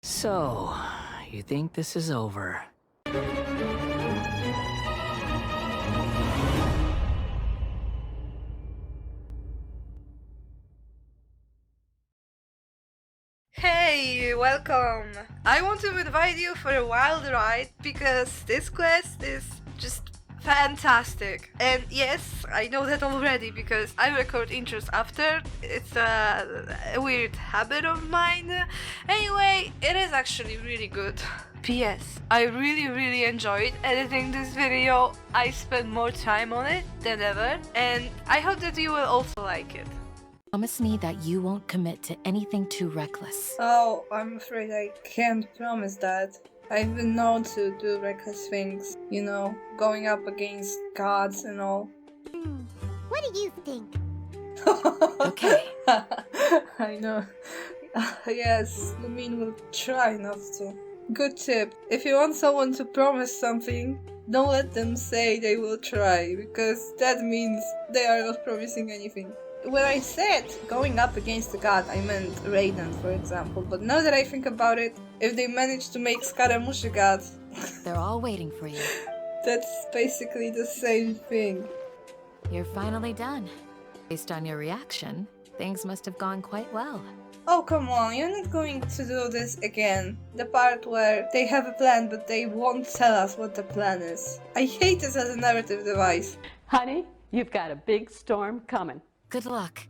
So, you think this is over? Hey, welcome! I want to invite you for a wild ride because this quest is just fantastic. And yes, I know that already because I record intros after. It's a weird habit of mine. Anyway, it is actually really good. P.S. I really enjoyed editing this video. I spent more time on it than ever, and I hope that you will also like it. Promise me that you won't commit to anything too reckless. Oh, I'm afraid I can't promise that. I've been known to do reckless things, you know, going up against gods and all. What do you think? Okay. I know. Yes, Lumine will try not to. Good tip. If you want someone to promise something, don't let them say they will try, because that means they are not promising anything. When I said going up against a god, I meant Raiden, for example, but now that I think about it, if they manage to make Scaramouche a god, They're all waiting for you. that's basically the same thing. You're finally done. Based on your reaction, things must have gone quite well. Oh, come on, you're not going to do this again. The part where they have a plan, but they won't tell us what the plan is. I hate this as a narrative device. Honey, you've got a big storm coming. Good luck.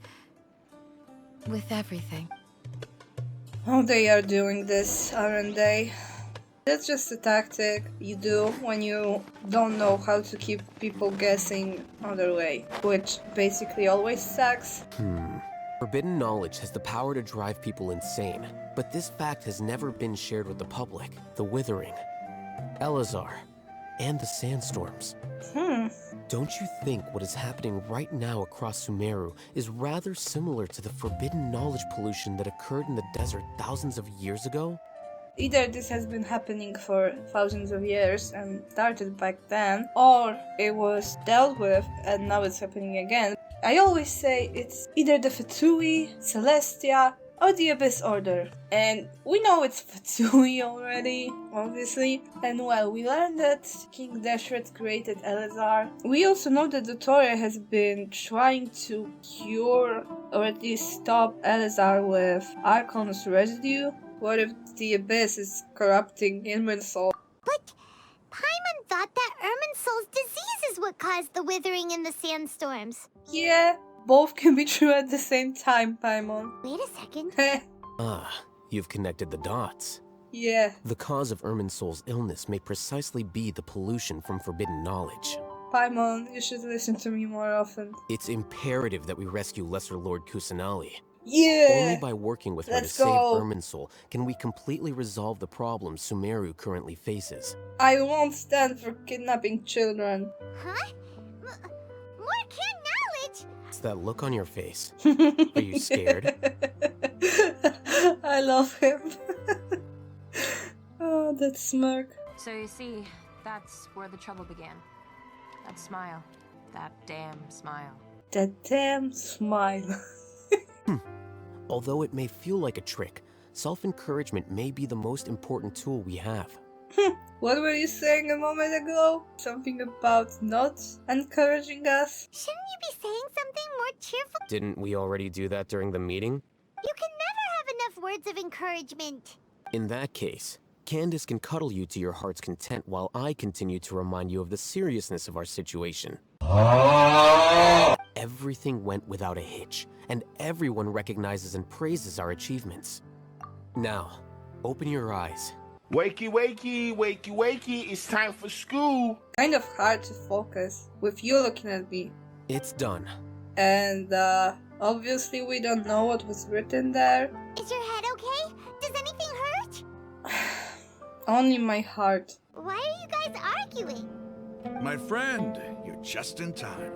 With everything. Oh, they are doing this, aren't they? That's just a tactic you do when you don't know how to keep people guessing other way, which basically always sucks. Forbidden knowledge has the power to drive people insane, but this fact has never been shared with the public. The Withering, Elazar, and the Sandstorms. Don't you think what is happening right now across Sumeru is rather similar to the forbidden knowledge pollution that occurred in the desert thousands of years ago? Either this has been happening for thousands of years and started back then, or it was dealt with and now it's happening again. I always say it's either the Fatui, Celestia, or the Abyss Order. And we know it's Fatui already, obviously. And well, we learned that King Deshret created Elazar. We also know that Dottore has been trying to cure or at least stop Elazar with Archon's residue. What if the Abyss is corrupting Irminsul? But Paimon thought that Irminsul's disease is what caused the withering and the sandstorms. Yeah, both can be true at the same time, Paimon. Wait a second. You've connected the dots. Yeah. The cause of Irminsul's illness may precisely be the pollution from forbidden knowledge. Paimon, you should listen to me more often. It's imperative that we rescue Lesser Lord Kusanali. Yeah! Only by working with her to Let's save go. Irminsul can we completely resolve the problems Sumeru currently faces. I won't stand for kidnapping children. Huh? More kid knowledge? It's that look on your face. Are you scared? I love him. Oh, that smirk. So you see, that's where the trouble began. That smile. That damn smile. That damn smile. Although it may feel like a trick, self-encouragement may be the most important tool we have. What were you saying a moment ago? Something about not encouraging us? Shouldn't you be saying something more cheerful? Didn't we already do that during the meeting? You can never have enough words of encouragement. In that case, Candace can cuddle you to your heart's content while I continue to remind you of the seriousness of our situation. Everything went without a hitch, and everyone recognizes and praises our achievements. Now, open your eyes. Wakey, wakey, wakey, wakey, it's time for school. Kind of hard to focus with you looking at me. It's done. And, obviously we don't know what was written there. Is your head okay? Does anything hurt? Only my heart. Why are you guys arguing? My friend, you're just in time.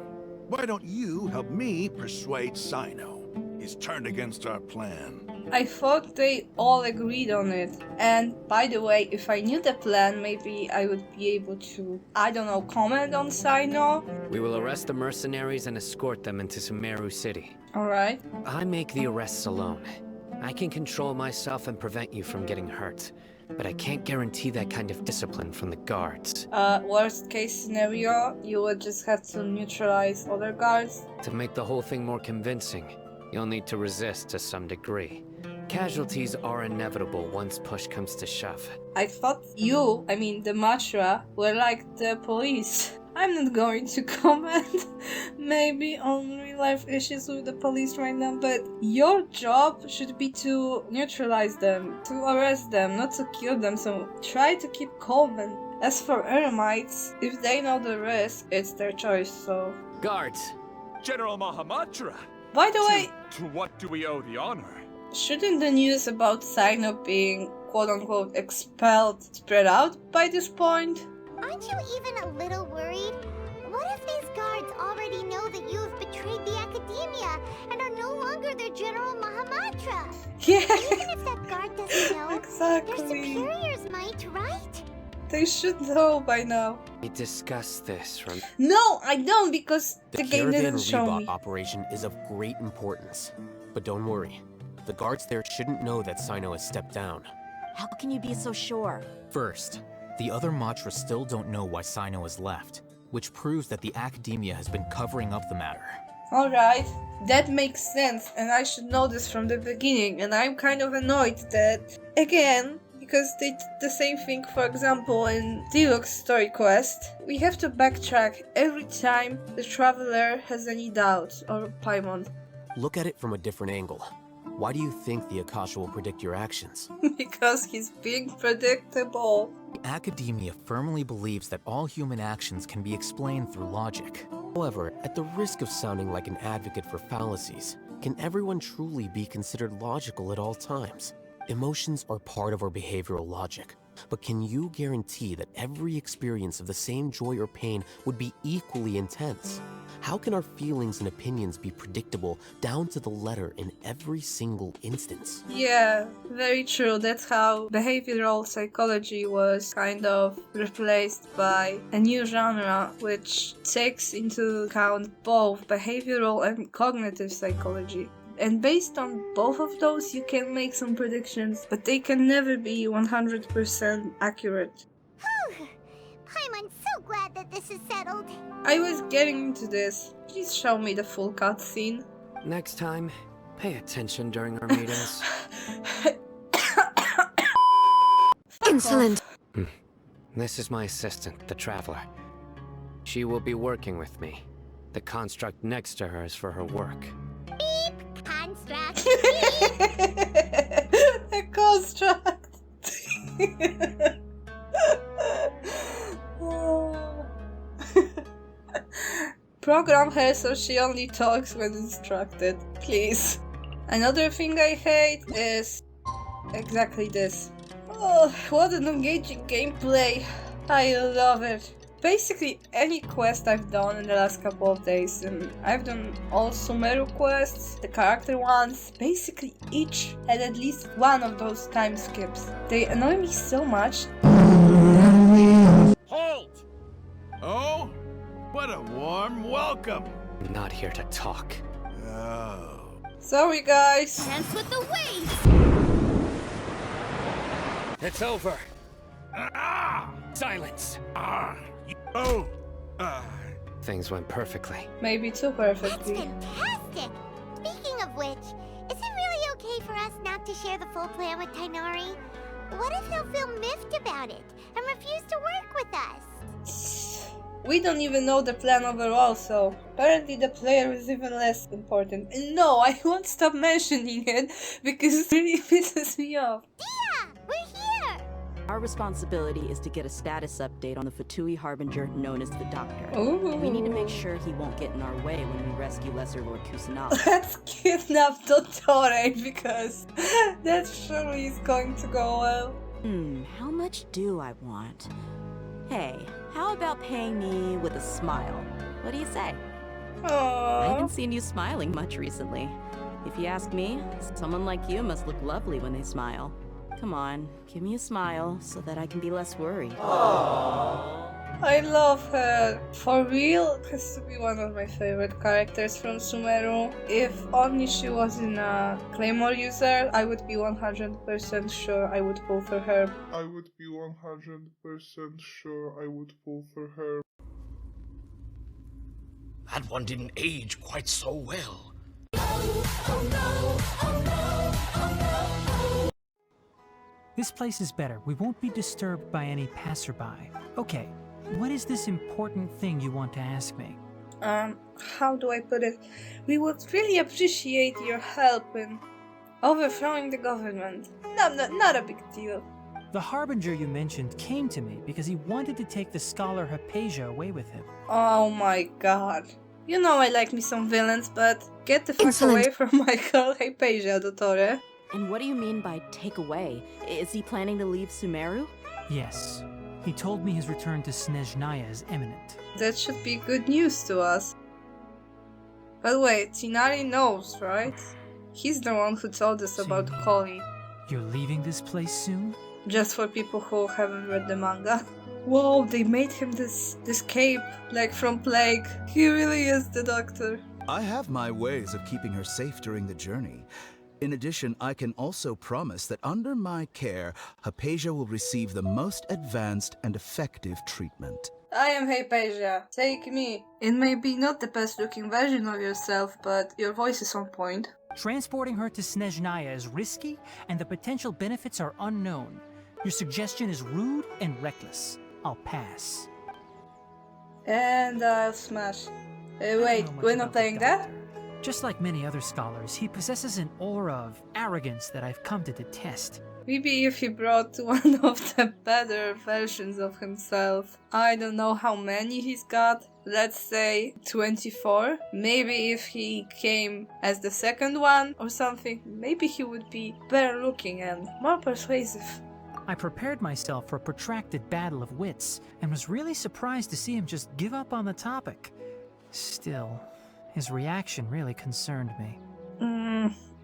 Why don't you help me persuade Sino? He's turned against our plan. I thought they all agreed on it. And by the way, if I knew the plan, maybe I would be able to, I don't know, comment on Sino. We will arrest the mercenaries and escort them into Sumeru City. Alright. I make the arrests alone. I can control myself and prevent you from getting hurt, but I can't guarantee that kind of discipline from the guards. Worst case scenario, you would just have to neutralize other guards. To make the whole thing more convincing, you'll need to resist to some degree. Casualties are inevitable once push comes to shove. I thought you, I mean the Matra, were like the police. I'm not going to comment maybe on real life issues with the police right now, but your job should be to neutralize them, to arrest them, not to kill them, so try to keep calm. And as for Eremites, if they know the risk, it's their choice, so... Guards! General Mahamatra! By the way... To what do we owe the honor? Shouldn't the news about Sino being quote-unquote expelled spread out by this point? Aren't you even a little worried? What if these guards already know that you have betrayed the Academia and are no longer their General Mahamatra? Yeah. Even if that guard doesn't know, Exactly. their superiors might, right? They should know by now. We discussed this from... No, I don't, because the game Caravan didn't show Rebot me. operation is of great importance. But don't worry, the guards there shouldn't know that Sino has stepped down. How can you be so sure? First, the other Matra still don't know why Sino has left, which proves that the Academia has been covering up the matter. Alright, that makes sense, and I should know this from the beginning, and I'm kind of annoyed that, again, because they did the same thing, for example, in Deluxe Story Quest, we have to backtrack every time the Traveler has any doubts, or Paimon. Look at it from a different angle. Why do you think the Akasha will predict your actions? Because he's being predictable. The Academia firmly believes that all human actions can be explained through logic. However, at the risk of sounding like an advocate for fallacies, can everyone truly be considered logical at all times? Emotions are part of our behavioral logic, but can you guarantee that every experience of the same joy or pain would be equally intense? How can our feelings and opinions be predictable down to the letter in every single instance? Yeah, very true. That's how behavioral psychology was kind of replaced by a new genre which takes into account both behavioral and cognitive psychology. And based on both of those, you can make some predictions, but they can never be 100% accurate. Whew. I'm so glad that this is settled. I was getting into this. Please show me the full cutscene. Next time, pay attention during our meetings. Insolent! This is my assistant, the Traveler. She will be working with me. The construct next to her is for her work. Beep! Construct! A construct! Program her so she only talks when instructed, please. Another thing I hate is exactly this. Oh, what an engaging gameplay. I love it. Basically any quest I've done in the last couple of days, and I've done all Sumeru quests, the character ones, basically each had at least one of those time skips. They annoy me so much. Halt! Oh, what a warm welcome. I'm not here to talk. Oh. Sorry guys. Dance with the waves! It's over. Ah! Silence. Ah! Oh! Things went perfectly. Maybe too That's perfectly. fantastic! Speaking of which, is it really okay for us not to share the full plan with Tainari? What if he'll feel miffed about it and refuse to work with us? We don't even know the plan overall, so apparently the player is even less important. And no, I won't stop mentioning it because it really pisses me off. Dehya! We're here! Our responsibility is to get a status update on the Fatui Harbinger known as the Doctor. Ooh. We need to make sure he won't get in our way when we rescue Lesser Lord Kusanagi. Let's kidnap Dottore because that surely is going to go well. How much do I want? Hey, how about paying me with a smile? What do you say? I Aww. haven't seen you smiling much recently. If you ask me, someone like you must look lovely when they smile. Come on, give me a smile so that I can be less worried. I love her. For real, has to be one of my favorite characters from Sumeru. If only she wasn't a Claymore user, I would be 100% sure I would pull for her. I would be 100% sure I would pull for her. That one didn't age quite so well. This place is better. We won't be disturbed by any passerby. Okay, what is this important thing you want to ask me? How do I put it? We would really appreciate your help in overthrowing the government. Not a big deal. The Harbinger you mentioned came to me because he wanted to take the scholar Hypatia away with him. Oh my god. You know I like me some villains, but get the fuck away from my girl Hypatia, Dottore. And what do you mean by take away? Is he planning to leave Sumeru? Yes. He told me his return to Snezhnaya is imminent. That should be good news to us. By the way, Tinari knows, right? He's the one who told us about Koli. You're leaving this place soon? Just for people who haven't read the manga. Whoa, they made him this cape, like from Plague. He really is the Doctor. I have my ways of keeping her safe during the journey. In addition, I can also promise that under my care, Hypatia will receive the most advanced and effective treatment. I am Hypatia. Take me. It may be not the best looking version of yourself, but your voice is on point. Transporting her to Snezhnaya is risky, and the potential benefits are unknown. Your suggestion is rude and reckless. I'll pass. And I'll smash. Wait, we're not playing that? Just like many other scholars, he possesses an aura of arrogance that I've come to detest. Maybe if he brought one of the better versions of himself. I don't know how many he's got. Let's say 24. Maybe if he came as the second one or something, maybe he would be better looking and more persuasive. I prepared myself for a protracted battle of wits, and was really surprised to see him just give up on the topic. Still, his reaction really concerned me.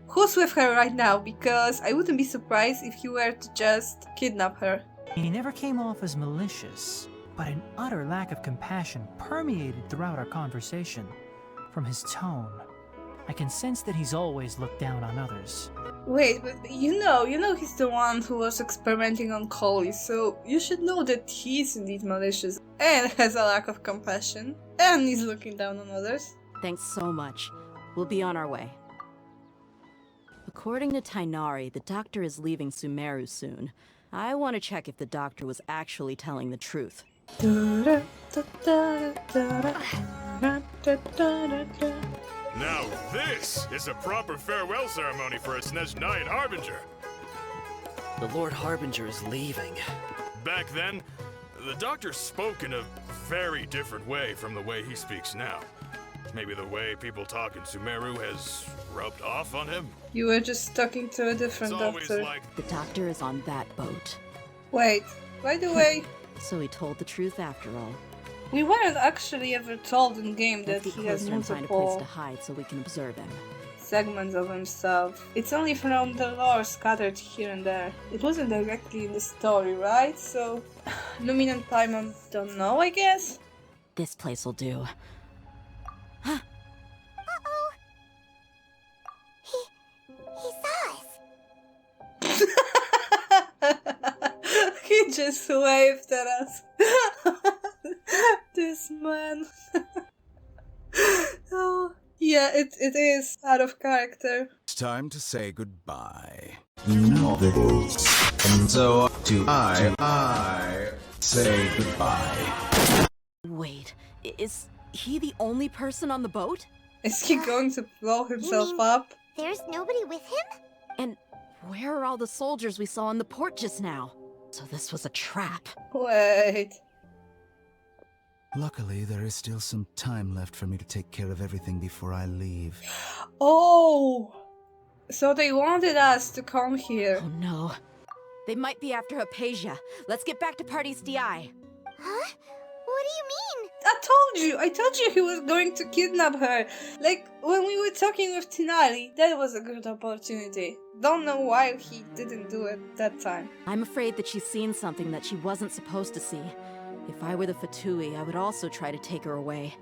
Who's with her right now? Because I wouldn't be surprised if he were to just kidnap her. He never came off as malicious, but an utter lack of compassion permeated throughout our conversation. From his tone, I can sense that he's always looked down on others. Wait, but you know he's the one who was experimenting on Koli, so you should know that he's indeed malicious and has a lack of compassion, and he's looking down on others. Thanks so much. We'll be on our way. According to Tighnari, the Doctor is leaving Sumeru soon. I want to check if the Doctor was actually telling the truth. Now this is a proper farewell ceremony for a Snezhnayan Harbinger. The Lord Harbinger is leaving. Back then, the Doctor spoke in a very different way from the way he speaks now. Maybe the way people talk in Sumeru has rubbed off on him? You were just talking to a different Doctor. The Doctor is on that boat. Wait, by the way... So he told the truth after all. We weren't actually ever told in game that Let's he get has closer and find a place multiple to hide so we can observe him. segments of himself. It's only from the lore scattered here and there. It wasn't directly in the story, right? So Lumine and Paimon don't know, I guess? This place will do. Uh-oh. He saw us. He just waved at us. This man. Oh, yeah, it is out of character. It's time to say goodbye. And so do I say goodbye. Wait, is he the only person on the boat? Is he going to blow himself up? There's nobody with him? And where are all the soldiers we saw on the port just now? So this was a trap. Wait. Luckily, there is still some time left for me to take care of everything before I leave. Oh! So they wanted us to come here. Oh no. They might be after Hypatia. Let's get back to Party's DI. Huh? What do you mean? I told you he was going to kidnap her. Like, when we were talking with Tinari, that was a good opportunity. Don't know why he didn't do it that time. I'm afraid that she's seen something that she wasn't supposed to see. If I were the Fatui, I would also try to take her away.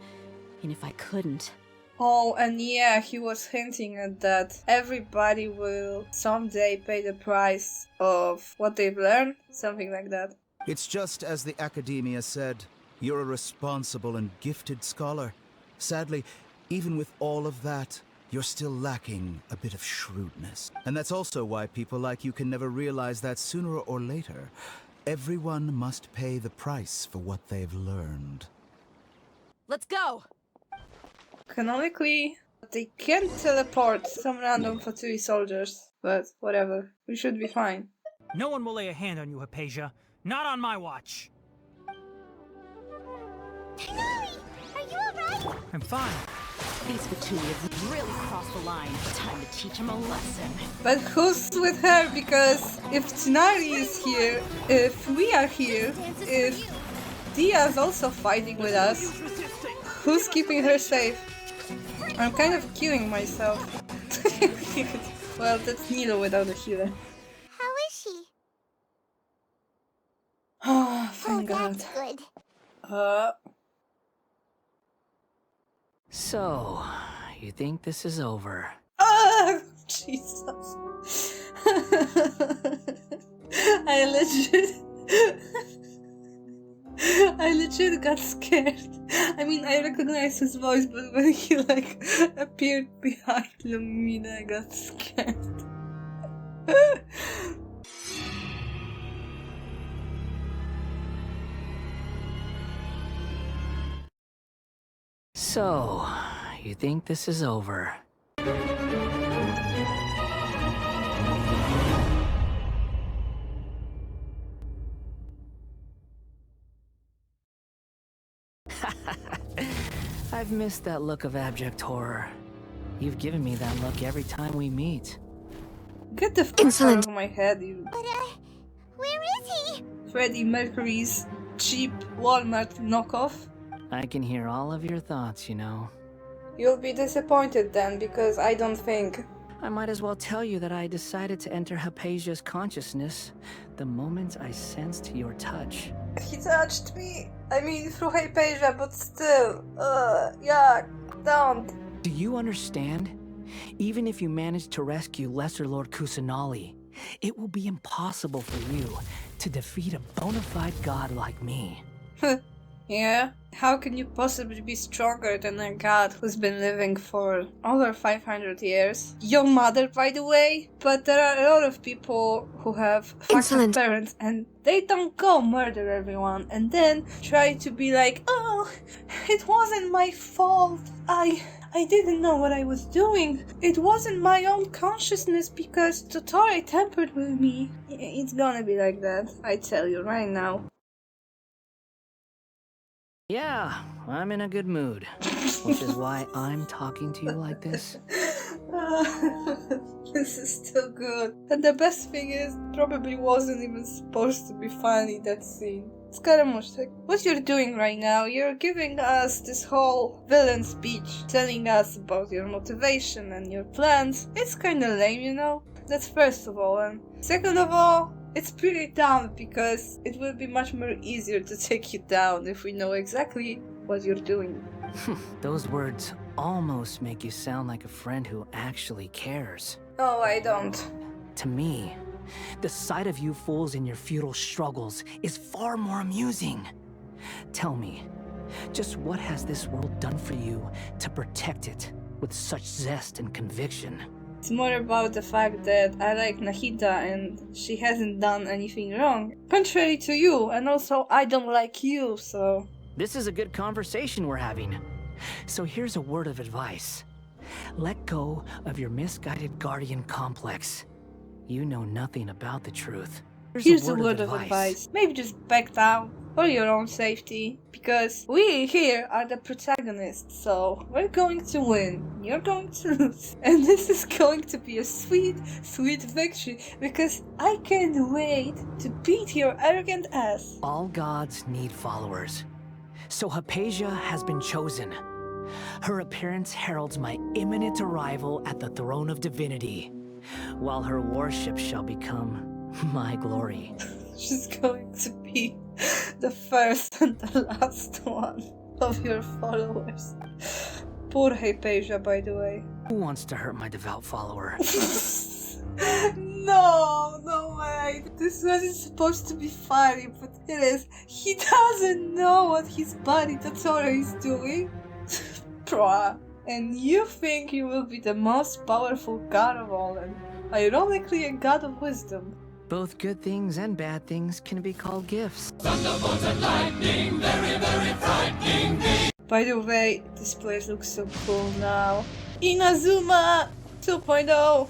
And if I couldn't... Oh, and yeah, he was hinting at that. Everybody will someday pay the price of what they've learned. Something like that. It's just as the Academia said. You're a responsible and gifted scholar. Sadly, even with all of that, you're still lacking a bit of shrewdness. And that's also why people like you can never realize that sooner or later, everyone must pay the price for what they've learned. Let's go! Canonically, they can teleport some random Fatui soldiers, but whatever. We should be fine. No one will lay a hand on you, Hypatia. Not on my watch. Tighnari, are you alright? I'm fine. These Fatui have really crossed the line. Time to teach them a lesson. But who's with her? Because if Tighnari is here, if we are here, if Dehya is also fighting with us, who's keeping her safe? I'm kind of killing myself. Well, that's Nilo without a healer. How is she? Oh, thank God. That's good. So, you think this is over? Ah, Jesus. I legit got scared. I mean, I recognized his voice, but when he like appeared behind Lumine, I got scared. So, you think this is over? I've missed that look of abject horror. You've given me that look every time we meet. Get the fuck out of my head, you. But, where is he? Freddie Mercury's cheap Walmart knockoff. I can hear all of your thoughts, you know. You'll be disappointed then, because I don't think. I might as well tell you that I decided to enter Hypatia's consciousness the moment I sensed your touch. He touched me. I mean, through Hypatia, but still. Yeah, don't. Do you understand? Even if you manage to rescue Lesser Lord Kusanali, it will be impossible for you to defeat a bona fide god like me. Yeah? How can you possibly be stronger than a god who's been living for over 500 years? Your mother, by the way? But there are a lot of people who have fucking parents and they don't go murder everyone and then try to be like, oh, it wasn't my fault. I didn't know what I was doing. It wasn't my own consciousness because Dottore tampered with me. It's gonna be like that, I tell you right now. Yeah, I'm in a good mood, which is why I'm talking to you like this. This is still good. And the best thing is, probably wasn't even supposed to be funny, that scene. Skaramushtek, what you're doing right now, you're giving us this whole villain speech, telling us about your motivation and your plans. It's kinda lame, you know? That's first of all, and second of all, it's pretty dumb because it will be much more easier to take you down if we know exactly what you're doing. Those words almost make you sound like a friend who actually cares. Oh, I don't. To me, the sight of you fools in your futile struggles is far more amusing. Tell me, just what has this world done for you to protect it with such zest and conviction? It's more about the fact that I like Nahida and she hasn't done anything wrong. Contrary to you, and also I don't like you, so... This is a good conversation we're having. So here's a word of advice. Let go of your misguided guardian complex. You know nothing about the truth. Here's a word of advice. Maybe just back down for your own safety. Because we here are the protagonists, so we're going to win. You're going to lose. And this is going to be a sweet, sweet victory. Because I can't wait to beat your arrogant ass. All gods need followers. So Hypatia has been chosen. Her appearance heralds my imminent arrival at the throne of divinity, while her worship shall become my glory. She's going to be The first and the last one of your followers. Poor Hypatia, by the way. Who wants to hurt my devout follower? No, no way. This wasn't supposed to be funny, but it is. He doesn't know what his buddy Dottore is doing. Bruh. And you think you will be the most powerful god of all, and ironically a god of wisdom. Both good things and bad things can be called gifts. Thunderbolts and lightning, very, very frightening. By the way, this place looks so cool now. Inazuma 2.0.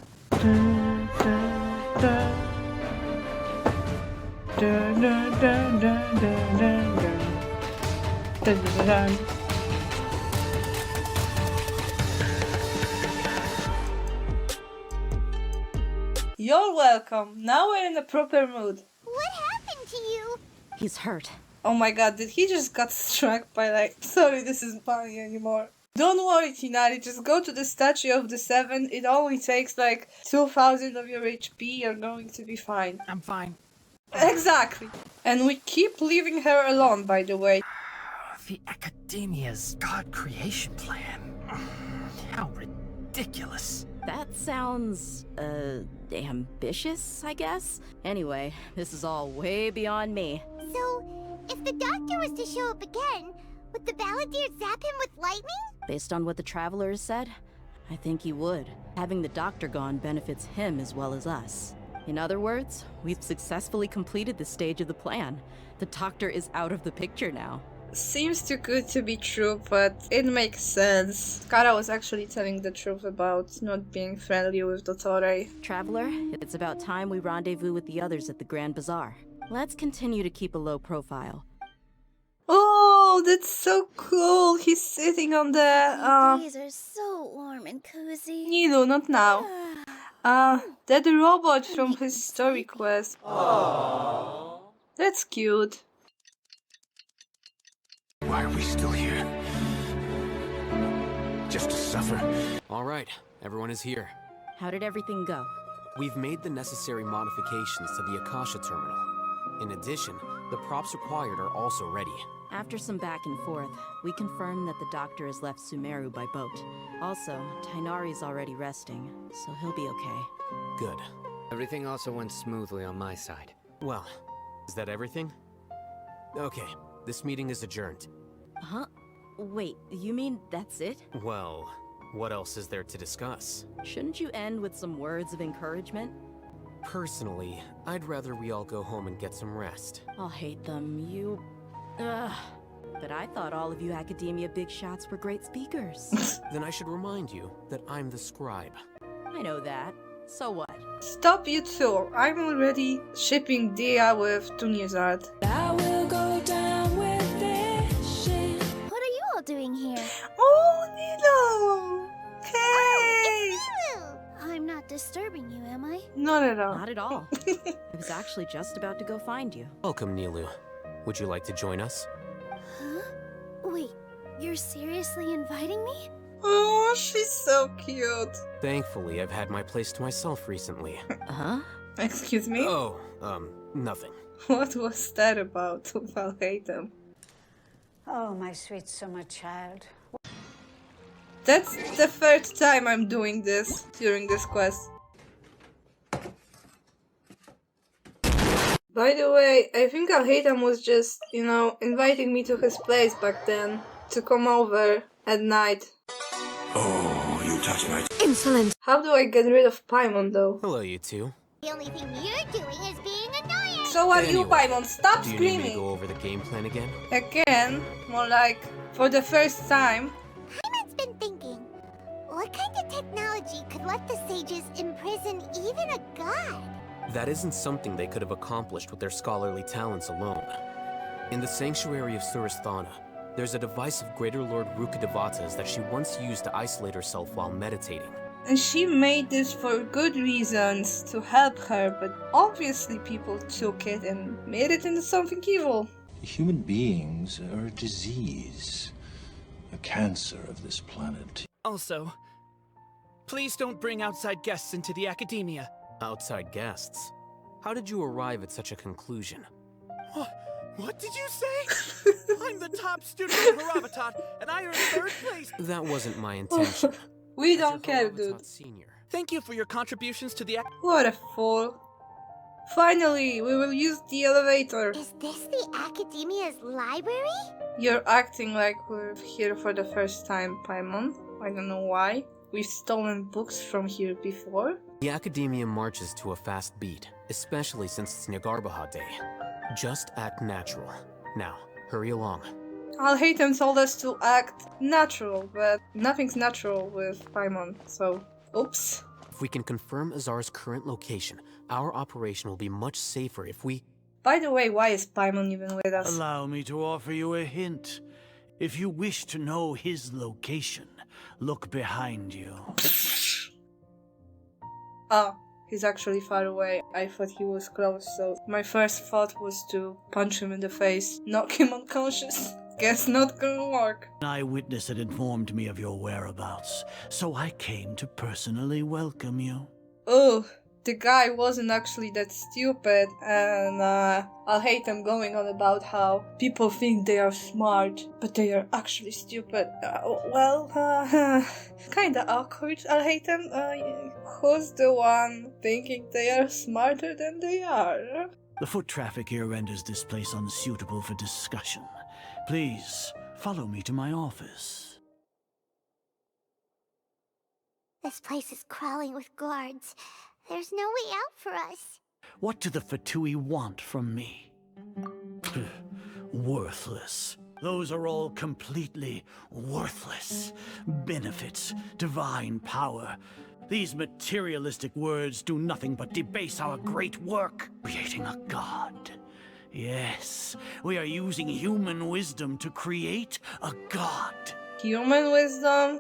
You're welcome. Now we're in a proper mood. What happened to you? He's hurt. Oh my god, did he just got struck by like... Sorry, this isn't funny anymore. Don't worry, Tinari, just go to the Statue of the Seven. It only takes like 2000 of your HP. You're going to be fine. I'm fine. Exactly. And we keep leaving her alone, by the way. The Academia's god creation plan. How ridiculous. That sounds, ambitious, I guess? Anyway, this is all way beyond me. So, if the doctor was to show up again, would the Balladeer zap him with lightning? Based on what the Traveler has said, I think he would. Having the doctor gone benefits him as well as us. In other words, we've successfully completed this stage of the plan. The doctor is out of the picture now. Seems too good to be true, but it makes sense. Kara was actually telling the truth about not being friendly with Dottore. Traveler, it's about time we rendezvous with the others at the Grand Bazaar. Let's continue to keep a low profile. Oh, that's so cool! He's sitting on the, These days are so warm and cozy. Nilu, not now. That robot from his story quest. Aww. That's cute. Why are we still here? Just to suffer? Alright, everyone is here. How did everything go? We've made the necessary modifications to the Akasha terminal. In addition, the props required are also ready. After some back and forth, we confirmed that the doctor has left Sumeru by boat. Also, Tighnari's already resting, so he'll be okay. Good. Everything also went smoothly on my side. Well, is that everything? Okay, this meeting is adjourned. Huh? Wait, you mean that's it? Well, what else is there to discuss? Shouldn't you end with some words of encouragement? Personally, I'd rather we all go home and get some rest. I'll hate them, you... Ugh. But I thought all of you Academia big shots were great speakers. Then I should remind you that I'm the scribe. I know that. So what? Stop, you two. I'm already shipping Dehya with Tunizard. I will go down with this shit. What are you all doing here? Oh, Nilo! Hey! Oh, it's Nilo! I'm not disturbing you, am I? Not at all. Not at all. I was actually just about to go find you. Welcome, Nilu. Would you like to join us? Huh? Wait, you're seriously inviting me? Oh, she's so cute. Thankfully, I've had my place to myself recently. Huh? Excuse me? Oh, nothing. What was that about? I'll hate them. Oh, my sweet summer child. That's the third time I'm doing this during this quest. By the way, I think Al-Haytham was just, inviting me to his place back then to come over at night. Oh, you touch my... Insolent! How do I get rid of Paimon though? Hello, you two. The only thing you're doing is being annoying. So are you, Paimon? Stop Do you screaming! need me to go over the game plan again? Again? More like, for the first time. Paimon's been thinking, what kind of technology could let the sages imprison even a god? That isn't something they could have accomplished with their scholarly talents alone. In the Sanctuary of Suristhana, there's a device of Greater Lord Rukkhadevata's that she once used to isolate herself while meditating. And she made this for good reasons, to help her, but obviously people took it and made it into something evil. Human beings are a disease, a cancer of this planet. Also, please don't bring outside guests into the Academia. Outside guests? How did you arrive at such a conclusion? What did you say? I'm the top student in Haravatat, and I earned 3rd place. That wasn't my intention. We don't care, dude. Thank you for your contributions to the... What a fool. Finally, we will use the elevator. Is this the Academia's library? You're acting like we're here for the first time, Paimon. I don't know why. We've stolen books from here before. The Academia marches to a fast beat, especially since it's Nagarbaha Day. Just act natural. Now, hurry along. Alhaitham told us to act natural, but nothing's natural with Paimon, so oops. If we can confirm Azar's current location, our operation will be much safer if we... By the way, why is Paimon even with us? Allow me to offer you a hint. If you wish to know his location, look behind you. Ah, he's actually far away. I thought he was close, so my first thought was to punch him in the face, knock him unconscious. Guess not gonna work. An eyewitness had informed me of your whereabouts, so I came to personally welcome you. Oh, the guy wasn't actually that stupid, and I'll hate him going on about how people think they are smart, but they are actually stupid. Kinda awkward. I'll hate him. Who's the one thinking they are smarter than they are? The foot traffic here renders this place unsuitable for discussion. Please, follow me to my office. This place is crawling with guards. There's no way out for us. What do the Fatui want from me? Worthless. Those are all completely worthless. Benefits, divine power. These materialistic words do nothing but debase our great work, creating a god. Yes, we are using human wisdom to create a god. Human wisdom?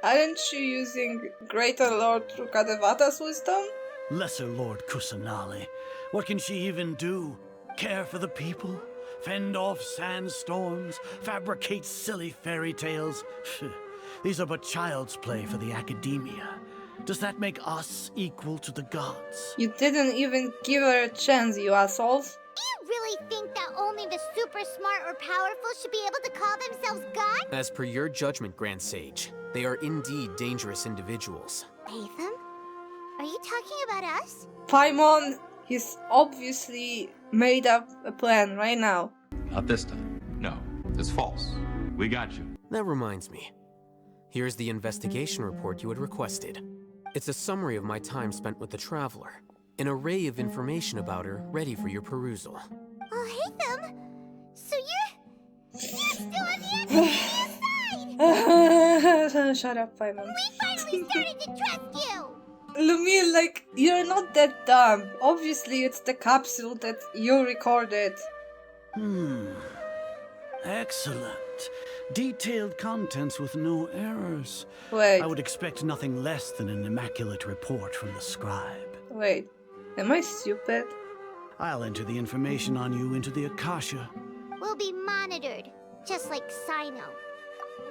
Aren't you using Greater Lord Trukadevata's wisdom? Lesser Lord Kusanali. What can she even do? Care for the people? Fend off sandstorms? Fabricate silly fairy tales? These are but child's play for the Academia. Does that make us equal to the gods? You didn't even give her a chance, you assholes. Do you really think that only the super smart or powerful should be able to call themselves gods? As per your judgment, Grand Sage, they are indeed dangerous individuals. Aetham? Are you talking about us? Paimon, he's obviously made up a plan right now. Not this time. No, it's false. We got you. That reminds me. Here's the investigation report you had requested. It's a summary of my time spent with the Traveler. An array of information about her ready for your perusal. Oh, Aetham! So you're still on the Academia side! Shut up, Paimon. We finally started to trust you! Lumine, like, you're not that dumb. Obviously, it's the capsule that you recorded. Excellent. Detailed contents with no errors. Wait. I would expect nothing less than an immaculate report from the scribe. Wait, am I stupid? I'll enter the information on you into the Akasha. We'll be monitored, just like Sino.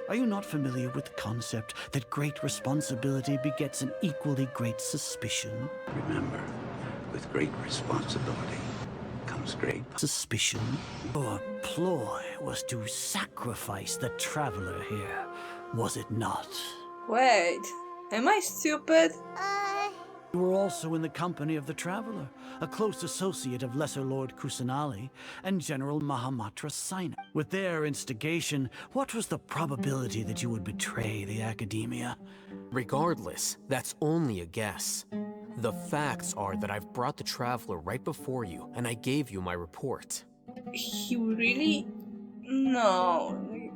Are you not familiar with the concept that great responsibility begets an equally great suspicion? Remember, with great responsibility comes great suspicion. Your ploy was to sacrifice the Traveler here, was it not? Wait, am I stupid? You were also in the company of the Traveler, a close associate of Lesser Lord Kusanali and General Mahamatra Sino. With their instigation, what was the probability that you would betray the Academia? Regardless, that's only a guess. The facts are that I've brought the Traveler right before you, and I gave you my report. You really? No.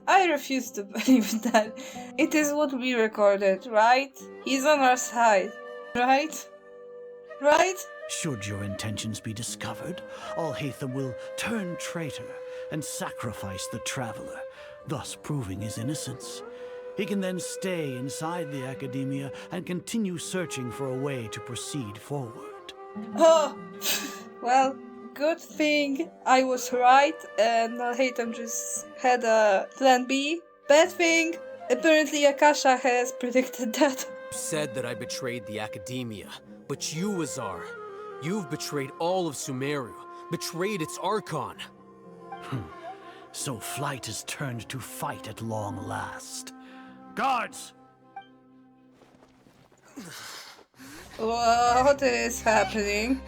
I refuse to believe that. It is what we recorded, right? He's on our side. Right? Right? Should your intentions be discovered, Alhaitham will turn traitor and sacrifice the Traveler, thus proving his innocence. He can then stay inside the Academia and continue searching for a way to proceed forward. Oh! Well, good thing I was right and Alhaitham just had a plan B. Bad thing, apparently Akasha has predicted that. Said that I betrayed the Academia, but you, Azar, you've betrayed all of Sumeru, betrayed its Archon. So flight is turned to fight at long last. Guards! What is happening?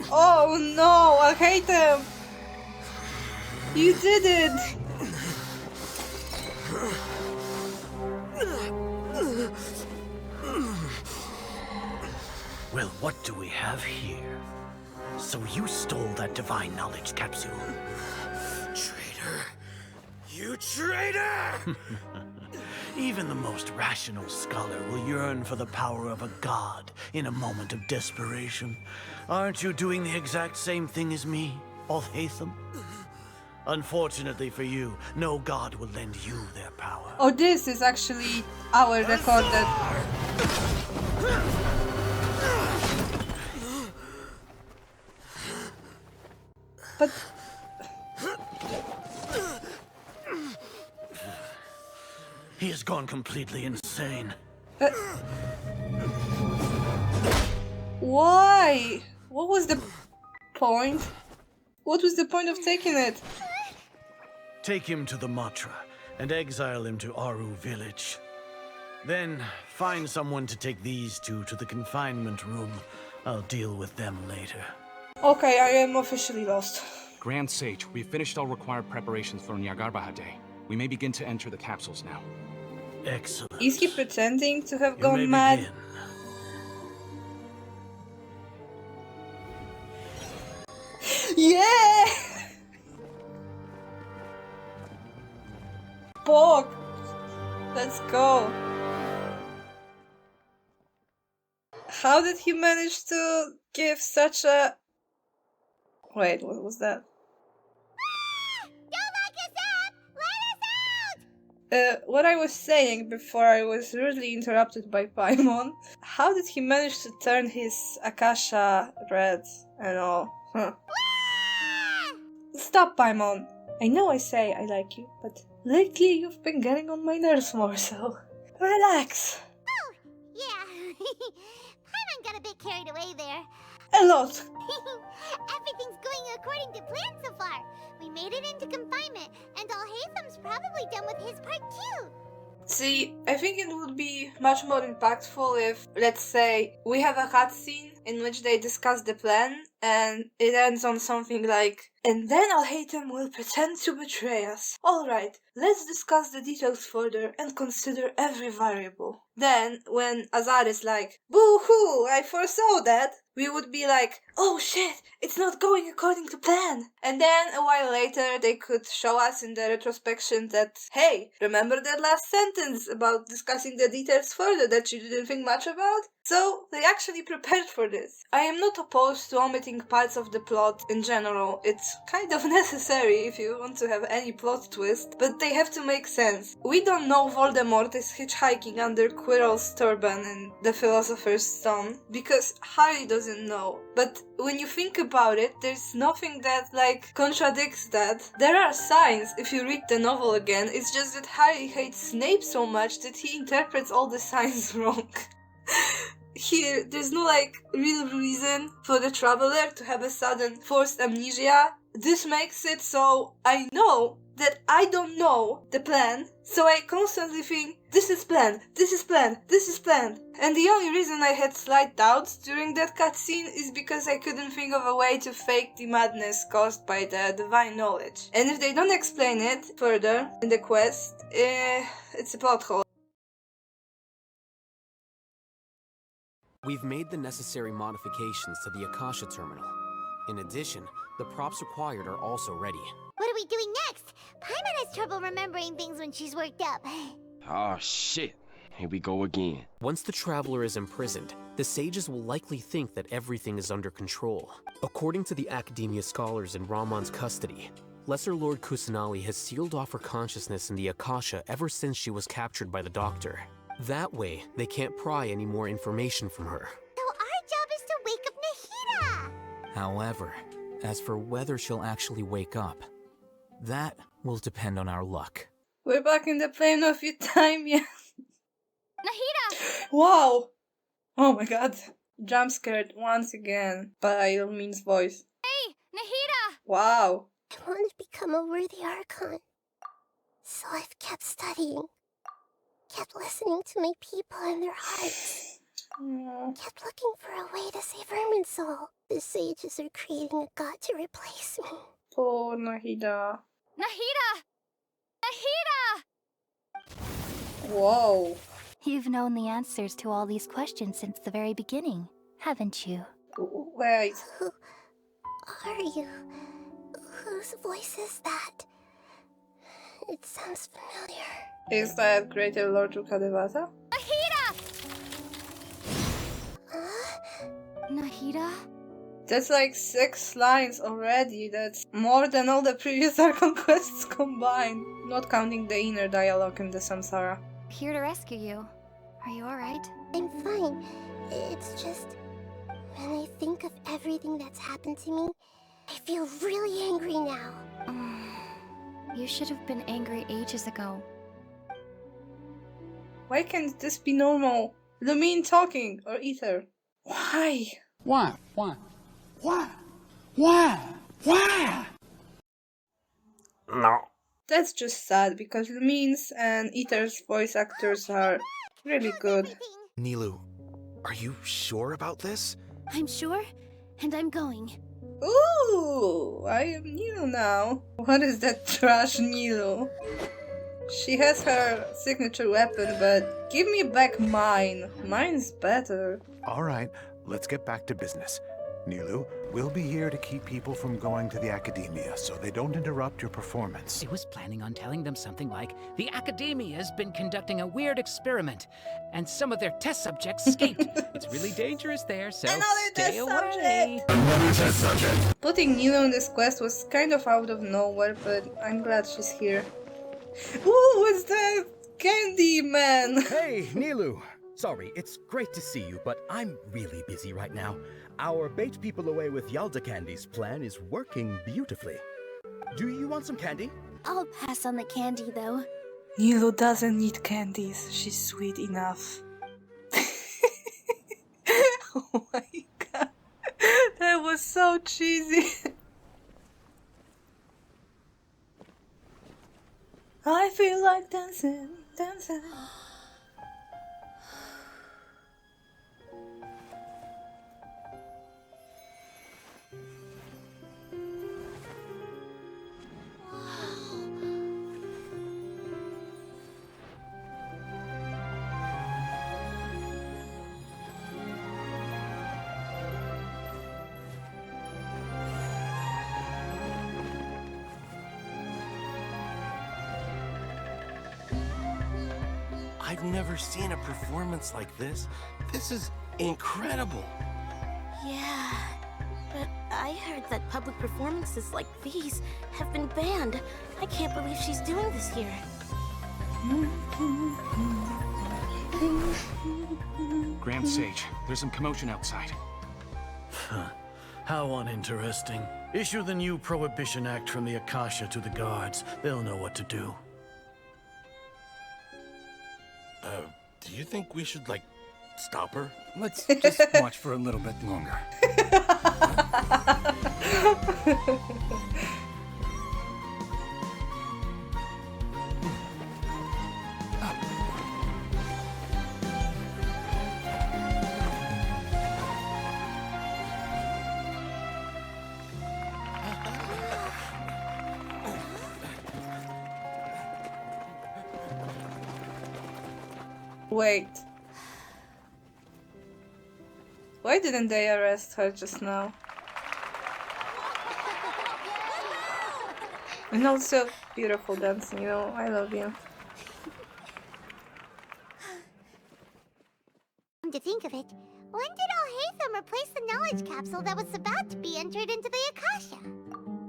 Oh no, I hate him! You did it! Well, what do we have here? So you stole that divine knowledge capsule. Traitor! You traitor! Even the most rational scholar will yearn for the power of a god in a moment of desperation. Aren't you doing the exact same thing as me, altough? Unfortunately for you, no god will lend you their power. Oh, this is actually our recorded. But he has gone completely insane. Why? What was the point? What was the point of taking it? Take him to the Matra and exile him to Aru village. Then find someone to take these two to the confinement room. I'll deal with them later. Okay, I am officially lost. Grand Sage, we've finished all required preparations for Nyargarbaha Day. We may begin to enter the capsules now. Excellent. Is he pretending to have gone mad? Begin. Yeah! Bog! Let's go. How did he manage to give such a... Wait, what was that? Don't lock us up! Let us out! What I was saying before I was rudely interrupted by Paimon. How did he manage to turn his Akasha red and all? Huh. Stop, Paimon. I know I say I like you, but lately you've been getting on my nerves more, so relax. Oh, yeah. Paimon got a bit carried away there. A lot. Everything's going according to plan so far. We made it into confinement, and Alhaitham's probably done with his part too. See, I think it would be much more impactful if, let's say, we have a cutscene in which they discuss the plan, and it ends on something like, and then Alhaitham will pretend to betray us. Alright, let's discuss the details further and consider every variable. Then, when Azar is like, boo-hoo, I foresaw that, we would be like, oh shit, it's not going according to plan. And then, a while later, they could show us in the retrospection that, hey, remember that last sentence about discussing the details further that you didn't think much about? So, they actually prepared for this. I am not opposed to omitting parts of the plot in general. It's kind of necessary if you want to have any plot twist, but they have to make sense. We don't know Voldemort is hitchhiking under Quirrell's turban in the Philosopher's Stone, because Harry doesn't know. But when you think about it, there's nothing that, contradicts that. There are signs if you read the novel again, it's just that Harry hates Snape so much that he interprets all the signs wrong. Here, there's no, real reason for the Traveler to have a sudden forced amnesia. This makes it so I know that I don't know the plan, so I constantly think, this is planned, this is planned, this is planned. And the only reason I had slight doubts during that cutscene is because I couldn't think of a way to fake the madness caused by the divine knowledge. And if they don't explain it further in the quest, it's a plot hole. We've made the necessary modifications to the Akasha terminal. In addition, the props required are also ready. What are we doing next? Paimon has trouble remembering things when she's worked up. Oh shit, here we go again. Once the Traveler is imprisoned, the sages will likely think that everything is under control. According to the Academia scholars in Ramon's custody, Lesser Lord Kusanali has sealed off her consciousness in the Akasha ever since she was captured by the Doctor. That way, they can't pry any more information from her. So our job is to wake up Nahida! However, as for whether she'll actually wake up, that will depend on our luck. We're back in the plane of your time, yeah. Nahida! Wow! Oh my god. Jump scared once again by Lumine's voice. Hey, Nahida! Wow. I want to become a worthy Archon. So I've kept studying. Kept listening to my people and their hearts. Kept looking for a way to save Irminsul. The sages are creating a god to replace me. Poor Nahida. Nahida! Nahida! Whoa. You've known the answers to all these questions since the very beginning, haven't you? Wait. Who are you? Whose voice is that? It sounds familiar. Is that Greater Lord Rukadevata? Nahida! Nahida? That's like 6 lines already. That's more than all the previous Archon Quests combined. Not counting the inner dialogue in the Samsara. Here to rescue you. Are you alright? I'm fine. It's just... when I think of everything that's happened to me, I feel really angry now. You should have been angry ages ago. Why can't this be normal? Lumine talking, or Ether. Why? Why? Why? Why? Why? Why? No. That's just sad, because Lumine's and Ether's voice actors are really good. Nilou, are you sure about this? I'm sure, and I'm going. Ooh, I am Nilou now. What is that trash Nilou? She has her signature weapon, but give me back mine. Mine's better. All right, let's get back to business. Nilou, we'll be here to keep people from going to the Academia so they don't interrupt your performance. I was planning on telling them something like, the Academia has been conducting a weird experiment, and some of their test subjects escaped. It's really dangerous there, so stay away. Putting Nilou in this quest was kind of out of nowhere, but I'm glad she's here. Ooh, what's that? Candy man! Hey, Nilou! Sorry, it's great to see you, but I'm really busy right now. Our bait people away with Yalda Candy's plan is working beautifully. Do you want some candy? I'll pass on the candy, though. Nilou doesn't need candies. She's sweet enough. Oh my god. That was so cheesy. I feel like dancing, dancing. I've never seen a performance like this. This is incredible. Yeah, but I heard that public performances like these have been banned. I can't believe she's doing this here. Grand Sage, there's some commotion outside. How uninteresting. Issue the new Prohibition Act from the Akasha to the guards. They'll know what to do. Do you think we should, like, stop her? Let's just watch for a little bit longer. Wait. Why didn't they arrest her just now? And also, beautiful dancing, you know, I love you. Come to think of it, when did Alhaitham replace the knowledge capsule that was about to be entered into the Akasha?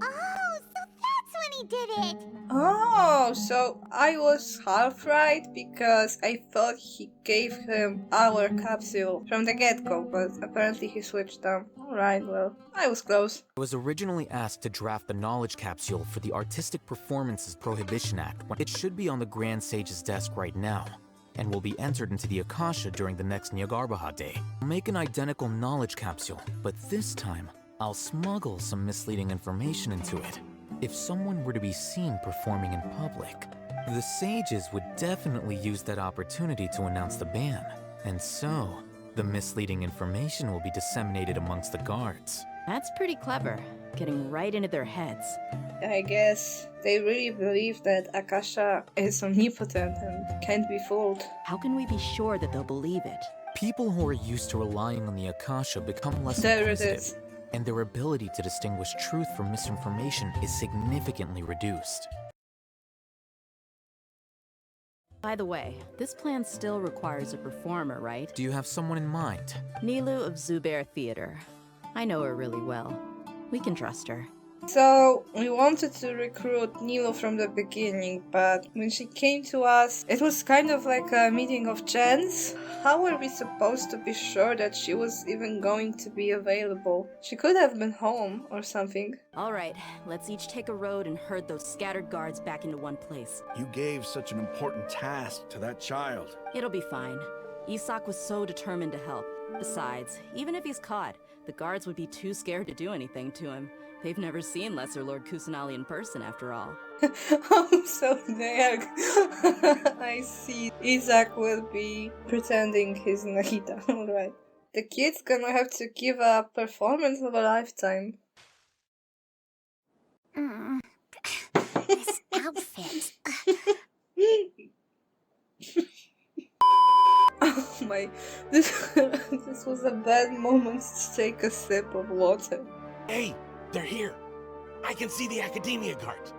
Oh, so that's when he did it! Oh, so I was half right because I thought he gave him our capsule from the get-go, but apparently he switched them. Alright, well, I was close. I was originally asked to draft the knowledge capsule for the Artistic Performances Prohibition Act. It should be on the Grand Sage's desk right now. and will be entered into the Akasha during the next Nyargarbaha Day. I'll make an identical knowledge capsule, but this time, I'll smuggle some misleading information into it. If someone were to be seen performing in public, the sages would definitely use that opportunity to announce the ban. And so, the misleading information will be disseminated amongst the guards. That's pretty clever, getting right into their heads. I guess they really believe that Akasha is omnipotent and can't be fooled. How can we be sure that they'll believe it? People who are used to relying on the Akasha become less There it inquisitive, is. and their ability to distinguish truth from misinformation is significantly reduced. By the way, this plan still requires a performer, right? Do you have someone in mind? Nilu of Zubair Theater. I know her really well. We can trust her. So, we wanted to recruit Nilo from the beginning, but when she came to us, it was kind of like a meeting of chance. How were we supposed to be sure that she was even going to be available? She could have been home or something. Alright, let's each take a road and herd those scattered guards back into one place. You gave such an important task to that child. It'll be fine. Isak was so determined to help. Besides, even if he's caught, the guards would be too scared to do anything to him. They've never seen Lesser Lord Kusanali in person, after all. Oh, so there. I see. Isak will be pretending he's Nagita. Alright. The kid's gonna have to give a performance of a lifetime. This outfit. Oh my. This was a bad moment to take a sip of water. Hey, they're here. I can see the Academia guard.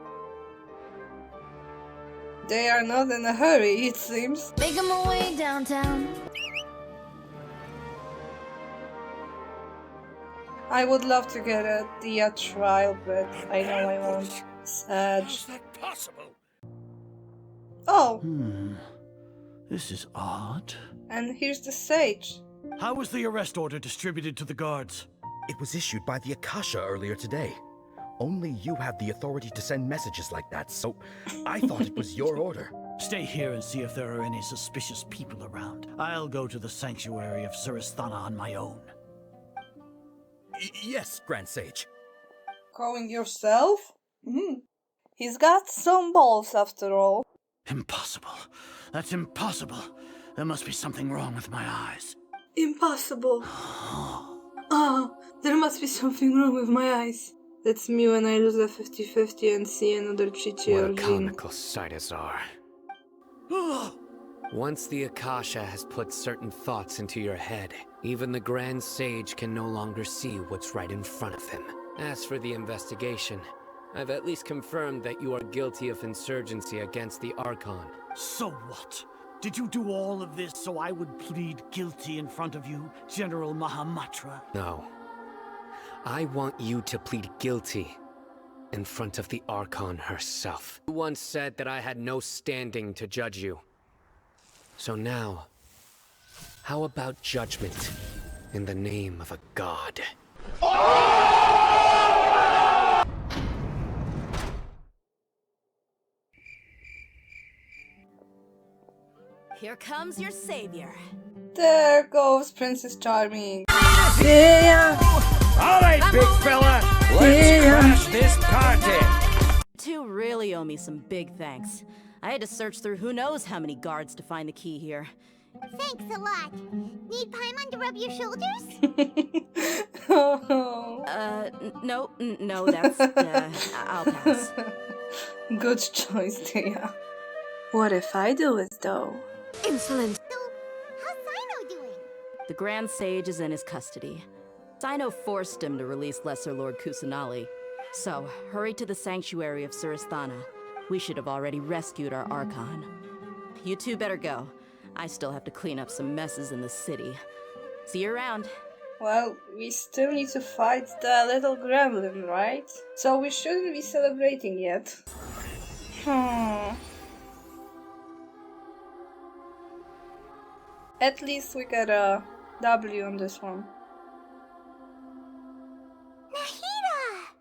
They are not in a hurry, it seems. Making my way downtown. I would love to get a Dehya trial, but I know I won't. Sad. How's that possible? Oh! This is odd. And here's the sage. How was the arrest order distributed to the guards? It was issued by the Akasha earlier today. Only you have the authority to send messages like that, so I thought it was your order. Stay here and see if there are any suspicious people around. I'll go to the sanctuary of Surasthana on my own. Yes, Grand Sage. Going yourself? He's got some balls after all. Impossible. That's impossible. There must be something wrong with my eyes. Impossible. There must be something wrong with my eyes. That's me when I lose a 50-50 and see another Chichi or What a Jin. comical sight, Azar. Once the Akasha has put certain thoughts into your head, even the Grand Sage can no longer see what's right in front of him. As for the investigation, I've at least confirmed that you are guilty of insurgency against the Archon. So what? Did you do all of this so I would plead guilty in front of you, General Mahamatra? No. I want you to plead guilty in front of the Archon herself. You once said that I had no standing to judge you. So now, how about judgment in the name of a god? Here comes your savior. There goes Princess Charming. Yeah. All right, big fella, let's crash this party. You two really owe me some big thanks. I had to search through who knows how many guards to find the key here. Thanks a lot. Need Paimon to rub your shoulders? No, that's, I'll pass. Good choice, Dehya. What if I do it, though? Insolent. So, how's Sino doing? The Grand Sage is in his custody. Sino forced him to release Lesser Lord Kusanali. So, hurry to the sanctuary of Surasthana. We should have already rescued our Archon. You two better go. I still have to clean up some messes in the city. See you around. Well, we still need to fight the little gremlin, right? So we shouldn't be celebrating yet. At least we got a W on this one. Nahida!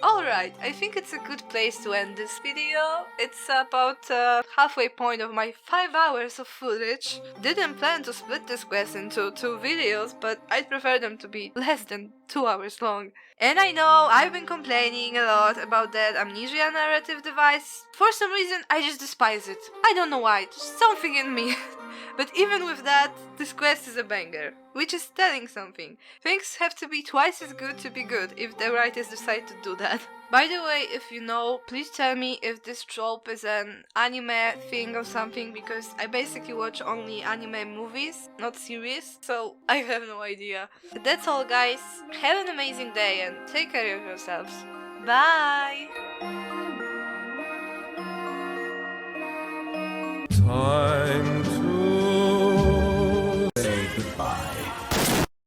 Alright. Alright, I think it's a good place to end this video. It's about halfway point of my 5 hours of footage. Didn't plan to split this quest into 2 videos, but I'd prefer them to be less than 2 hours long. And I know I've been complaining a lot about that amnesia narrative device. For some reason, I just despise it. I don't know why, just something in me. But even with that, this quest is a banger, which is telling something. Things have to be twice as good to be good if the writers decide to do that. By the way, if you know, please tell me if this trope is an anime thing or something, because I basically watch only anime movies, not series, so I have no idea. But that's all, guys. Have an amazing day and take care of yourselves. Bye! Time